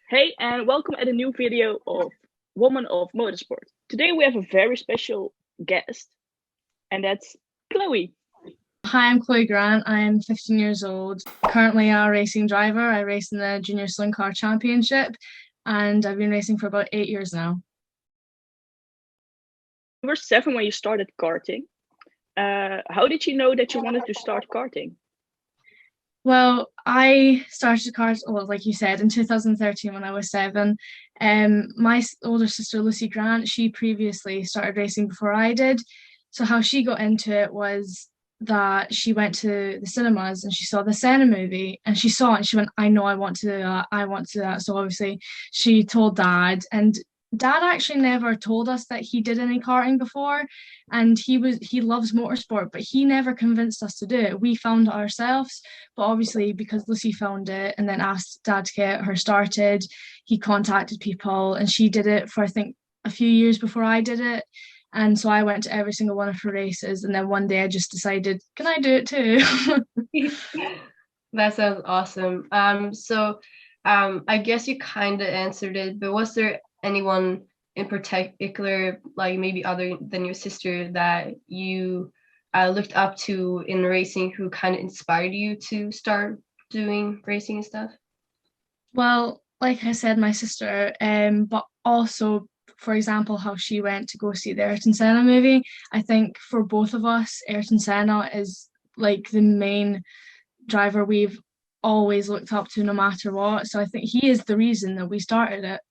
Hey, and welcome at a new video of Women of Motorsport. Today we have a very special guest, and that's Chloe. Hi, I'm Chloe Grant. I'm 15 years old, currently a racing driver. I race in the Junior Sling Car Championship, and I've been racing for about 8 years now. You were 7 when you started karting. How did you know that you wanted to start karting? Well, I started cars, well, like you said, in 2013 when I was 7. My older sister, Lucy Grant, she previously started racing before I did. So how she got into it was that she went to the cinemas and she saw the Senna movie and she saw it and she went, I know I want to do that. I want to do that. So obviously she told dad, and dad actually never told us that he did any karting before, and he loves motorsport, but he never convinced us to do it. We found it ourselves, but obviously because Lucy found it and then asked dad to get her started, he contacted people and she did it for I think a few years before I did it. And so I went to every single one of her races, and then one day I just decided, can I do it too? That sounds awesome. I guess you kind of answered it, but was there anyone in particular, like maybe other than your sister, that you looked up to in racing who kind of inspired you to start doing racing and stuff? Well, like I said, my sister, but also, for example, how she went to go see the Ayrton Senna movie. I think for both of us, Ayrton Senna is like the main driver we've always looked up to no matter what. So I think he is the reason that we started it.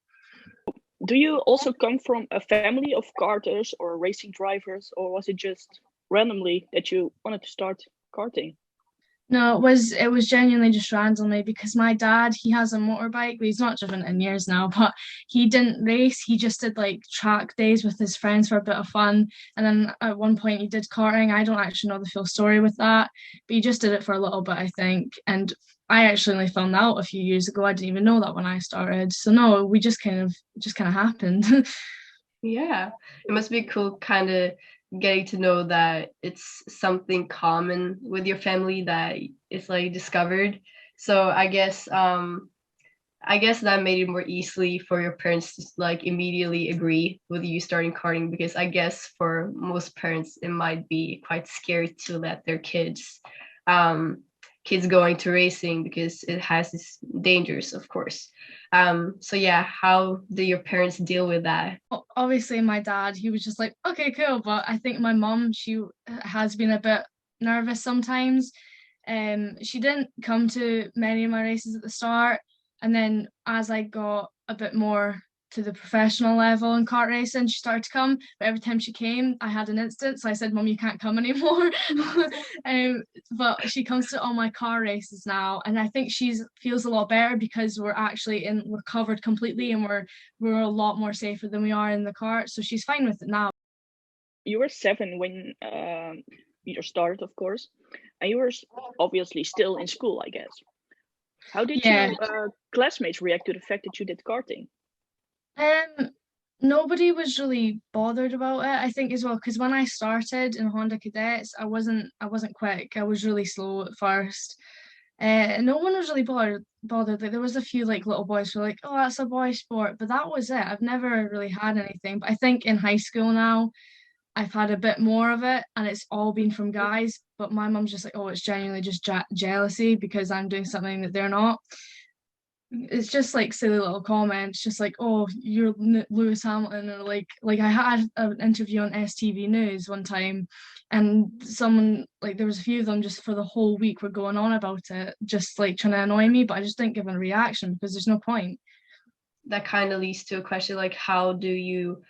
Do you also come from a family of karters or racing drivers, or was it just randomly that you wanted to start karting? No, it was genuinely just randomly because my dad, he has a motorbike, but he's not driven it in years now, but he didn't race. He just did like track days with his friends for a bit of fun. And then at one point he did karting. I don't actually know the full story with that, but he just did it for a little bit, I think. And I actually only found out a few years ago. I didn't even know that when I started. So no, we just kind of happened. Yeah, it must be cool kind of getting to know that it's something common with your family that is like discovered. So I guess that made it more easily for your parents to like immediately agree with you starting karting, because I guess for most parents it might be quite scary to let their um kids going to racing because it has its dangers, of course. So yeah, how do your parents deal with that? Obviously, my dad, he was just like, okay, cool. But I think my mum, she has been a bit nervous sometimes. She didn't come to many of my races at the start. And then as I got a bit more to the professional level in kart racing, she started to come. But every time she came, I had an incident. So I said, Mum, you can't come anymore. But she comes to all my car races now. And I think she's feels a lot better because we're covered completely, and we're a lot more safer than we are in the cart. So she's fine with it now. You were 7 when you started, of course, and you were obviously still in school, I guess. How did Yeah. your classmates react to the fact that you did karting? Um, Nobody was really bothered about it, I think, as well, because when I started in Honda Cadets, I wasn't quick. I was really slow at first. No one was really bothered. Like there was a few like little boys who were like, "Oh, that's a boy sport," but that was it. I've never really had anything. But I think in high school now, I've had a bit more of it, and it's all been from guys. But my mum's just like, "Oh, it's genuinely just jealousy because I'm doing something that they're not." It's just like silly little comments, just like, "Oh, you're Lewis Hamilton," or like I had an interview on STV News one time, and someone like there was a few of them just for the whole week were going on about it, just like trying to annoy me, but I just didn't give a reaction because there's no point. That kind of leads to a question like, how do you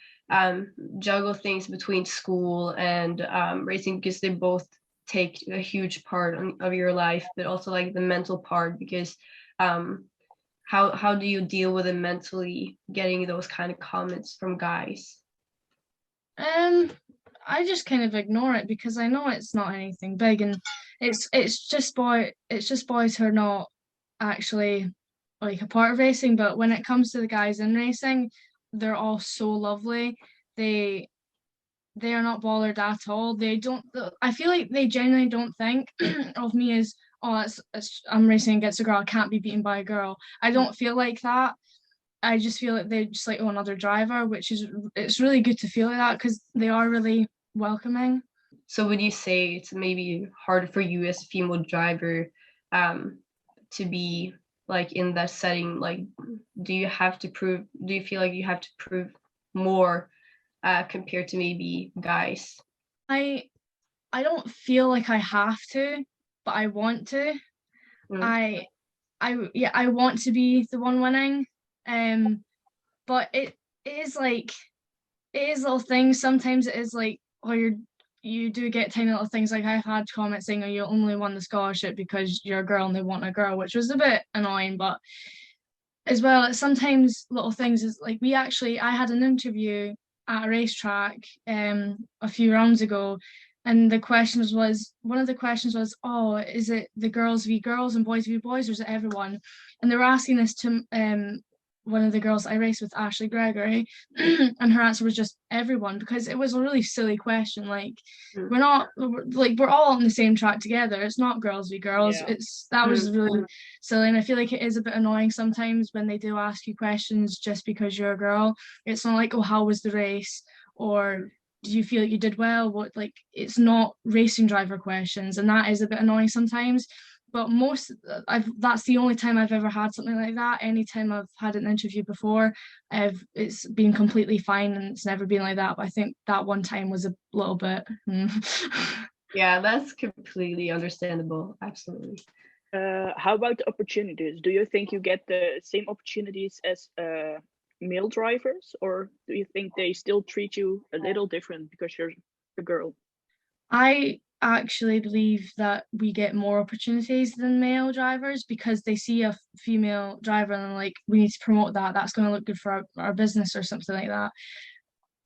juggle things between school and racing, because they both take a huge part of your life, but also like the mental part, because um, how do you deal with it mentally, getting those kind of comments from guys? Um, I just kind of ignore it because I know it's not anything big, and it's just boys who are not actually like a part of racing. But when it comes to the guys in racing, they're all so lovely. They they are not bothered at all. They don't. I feel like they genuinely don't think of me as, oh, I'm racing against a girl. I can't be beaten by a girl. I don't feel like that. I just feel like they're just like, oh, another driver, it's really good to feel like that because they are really welcoming. So would you say it's maybe harder for you as a female driver to be like in that setting? Like, do you feel like you have to prove more compared to maybe guys? I don't feel like I have to, but I want to. Mm. I want to be the one winning. But it is like, it is little things. Sometimes it is like, oh, you do get tiny little things. Like I've had comments saying, oh, you only won the scholarship because you're a girl and they want a girl, which was a bit annoying. But as well, it's sometimes little things is like I had an interview at a racetrack a few rounds ago, and one of the questions was, oh, is it the girls v girls and boys v boys, or is it everyone? And they were asking this to one of the girls I raced with, Ashley Gregory, and her answer was just everyone, because it was a really silly question. Like, we're all on the same track together. It's not girls v girls. Yeah. That was really silly, and I feel like it is a bit annoying sometimes when they do ask you questions just because you're a girl. It's not like, oh, how was the race, or do you feel like you did well? What, like, it's not racing driver questions, and that is a bit annoying sometimes. But that's the only time I've ever had something like that. Anytime I've had an interview before, it's been completely fine, and it's never been like that. But I think that one time was a little bit. Yeah, that's completely understandable. Absolutely. How about the opportunities? Do you think you get the same opportunities as male drivers, or do you think they still treat you a little different because you're a girl? I actually believe that we get more opportunities than male drivers because they see a female driver and they're like, we need to promote that. That's going to look good for our business or something like that.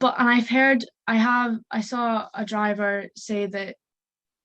But, and I saw a driver say that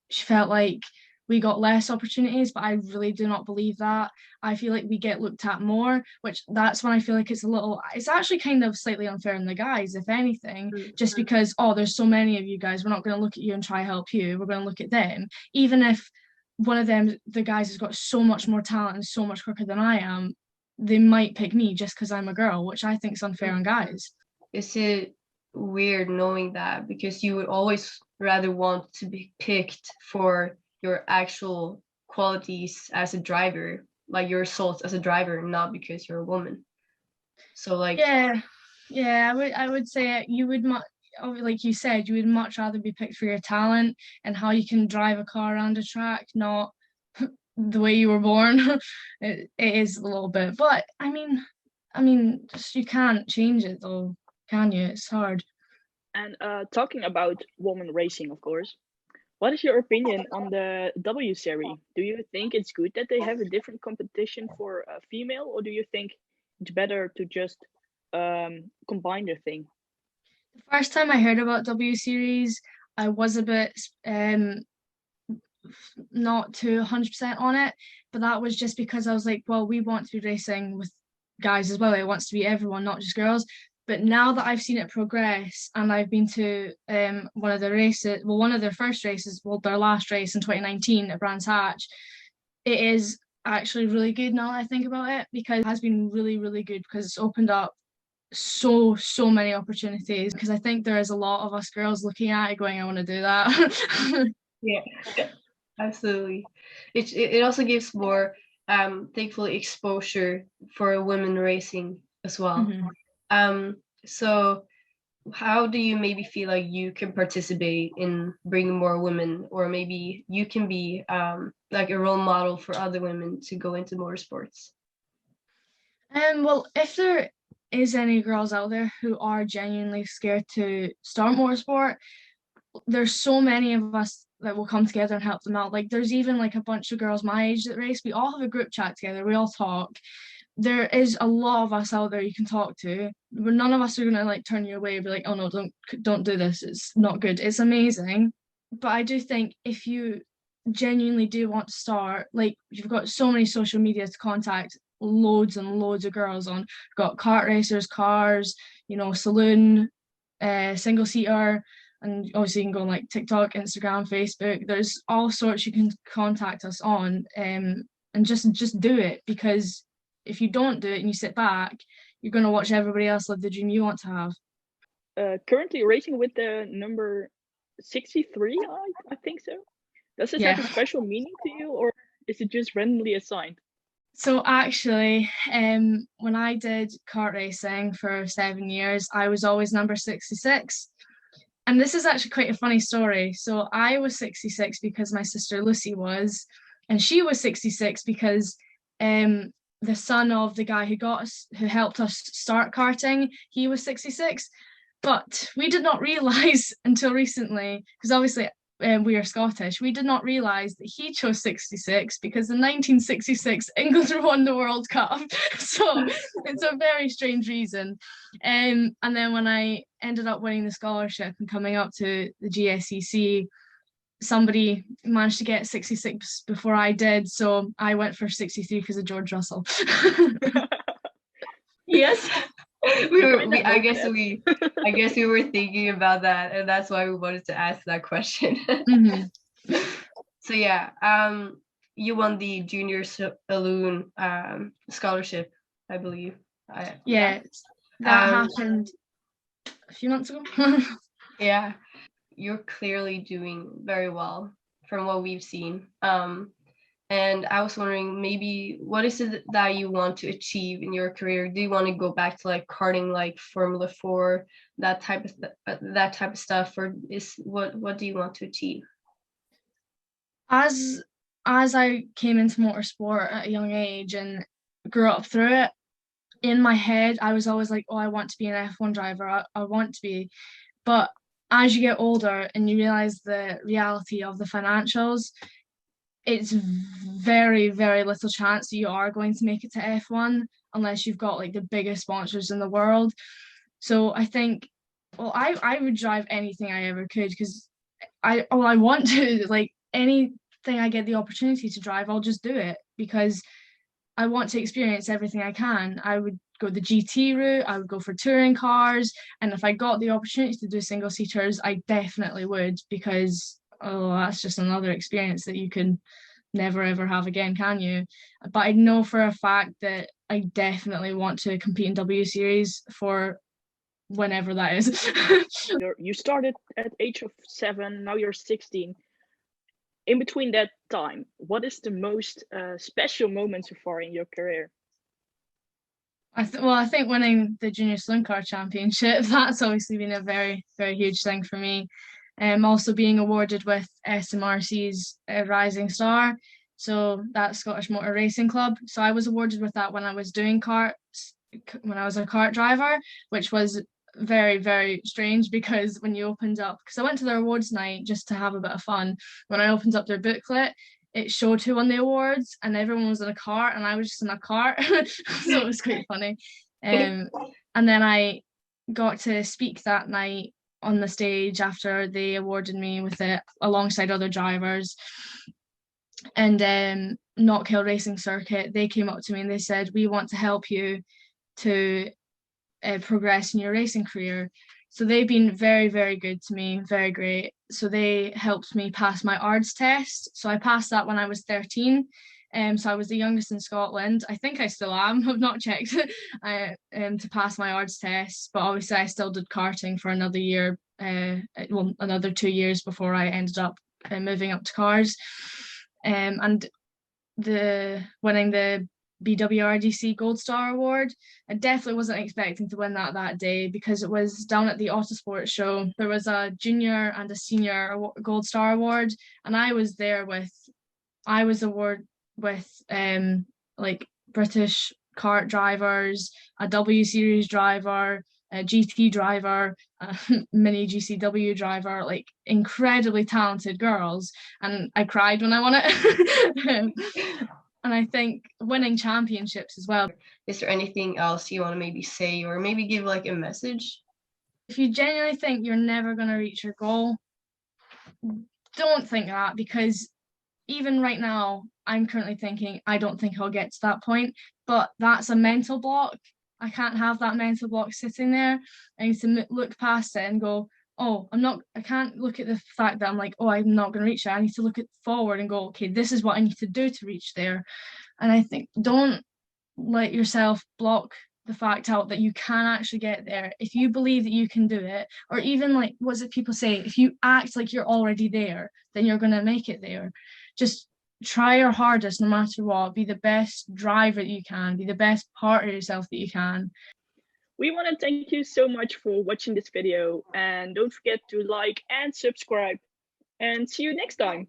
she felt like we got less opportunities, but I really do not believe that. I feel like we get looked at more, which that's when I feel like it's actually kind of slightly unfair on the guys, if anything, just because, oh, there's so many of you guys, we're not going to look at you and try help you, we're going to look at them. Even if one of them, the guys, has got so much more talent and so much quicker than I am, they might pick me just because I'm a girl, which I think is unfair on guys. Is it weird knowing that, because you would always rather want to be picked for your actual qualities as a driver, like your results as a driver, not because you're a woman? So like, yeah, I would say you would like you said, you would much rather be picked for your talent and how you can drive a car around a track, not the way you were born. It is a little bit, but I mean, just, you can't change it though, can you? It's hard. And talking about women racing, of course, what is your opinion on the W Series? Do you think it's good that they have a different competition for a female, or do you think it's better to just combine the thing? The first time I heard about W Series, I was a bit not too 100% on it, but that was just because I was like, well, we want to be racing with guys as well. It wants to be everyone, not just girls. But now that I've seen it progress, and I've been to one of their first races, well, their last race in 2019 at Brands Hatch, it is actually really good now that I think about it, because it has been really, really good, because it's opened up so many opportunities, because I think there is a lot of us girls looking at it going, I want to do that. yeah, absolutely. It also gives more thankfully exposure for women racing as well. So how do you maybe feel like you can participate in bringing more women, or maybe you can be like a role model for other women to go into motorsports? Well, if there is any girls out there who are genuinely scared to start motorsport, there's so many of us that will come together and help them out. Like, there's even like a bunch of girls my age that race. We all have a group chat together. We all talk. There is a lot of us out there you can talk to. But none of us are gonna like turn you away and be like, oh no, don't do this. It's not good. It's amazing. But I do think if you genuinely do want to start, like, you've got so many social media to contact loads and loads of girls on. You've got kart racers, cars, saloon, single seater, and obviously you can go on like TikTok, Instagram, Facebook. There's all sorts you can contact us on, and just do it, because if you don't do it and you sit back, you're going to watch everybody else live the dream you want to have. Currently racing with the number 63, I think so. Does this have a special meaning to you, or is it just randomly assigned? So actually, when I did kart racing for 7 years, I was always number 66. And this is actually quite a funny story. So I was 66 because my sister Lucy was, and she was 66 because the son of the guy who helped us start karting, he was 66. But we did not realise until recently, because obviously we are Scottish, we did not realise that he chose 66 because in 1966 England won the World Cup. So it's a very strange reason. And then when I ended up winning the scholarship and coming up to the JSCC, somebody managed to get 66 before I did, so I went for 63 because of George Russell. Yes. I guess we were thinking about that, and that's why we wanted to ask that question. Mm-hmm. So yeah, you won the junior saloon scholarship, I believe. That happened a few months ago. Yeah, you're clearly doing very well from what we've seen. And I was wondering, maybe what is it that you want to achieve in your career? Do you want to go back to like karting, like Formula 4, that type of stuff, or what do you want to achieve? As I came into motorsport at a young age and grew up through it, in my head I was always like, oh, I want to be an F1 driver. I want to be. But as you get older and you realize the reality of the financials, it's very, very little chance that you are going to make it to F1 unless you've got like the biggest sponsors in the world. So I think, well, I would drive anything I ever could because I want to, like, anything I get the opportunity to drive, I'll just do it because I want to experience everything I can. I would go the GT route, I would go for touring cars, and if I got the opportunity to do single seaters, I definitely would, because that's just another experience that you can never ever have again, can you? But I know for a fact that I definitely want to compete in W Series for whenever that is. You started at age of 7, now you're 16. In between that time, what is the most special moment so far in your career? I think winning the Junior Saloon Car Championship, that's obviously been a very, very huge thing for me. Also being awarded with SMRC's Rising Star, so that's Scottish Motor Racing Club. So I was awarded with that when I was doing karts, when I was a kart driver, which was very, very strange because when you opened up, because I went to their awards night just to have a bit of fun, when I opened up their booklet, it showed who won the awards and everyone was in a cart and I was just in a cart. So it was quite funny. And then I got to speak that night on the stage after they awarded me with it alongside other drivers. And Knock Hill Racing Circuit, they came up to me and they said, we want to help you to progress in your racing career. So they've been very, very good to me, very great. So they helped me pass my ARDS test. So I passed that when I was 13. So I was the youngest in Scotland. I think I still am. I've not checked to pass my ARDS test. But obviously I still did karting for another year, another 2 years before I ended up moving up to cars. And winning the Bwrdc Gold Star Award, I definitely wasn't expecting to win that day because it was down at the Autosport show. There was a junior and a senior Gold Star Award, and I was awarded with like British kart drivers, a W Series driver, a GT driver, a mini GCW driver, like incredibly talented girls, and I cried when I won it. And I think winning championships as well. Is there anything else you want to maybe say or maybe give like a message? If you genuinely think you're never going to reach your goal, don't think that, because even right now, I'm currently thinking, I don't think I'll get to that point, but that's a mental block. I can't have that mental block sitting there. I need to look past it and go, oh, I can't look at the fact that I'm like, oh, I'm not going to reach there. I need to look forward and go, okay, this is what I need to do to reach there. And I think don't let yourself block the fact out that you can actually get there. If you believe that you can do it, or even like, what's it people say? If you act like you're already there, then you're going to make it there. Just try your hardest no matter what. Be the best driver that you can. Be the best part of yourself that you can. We want to thank you so much for watching this video, and don't forget to like and subscribe, and see you next time.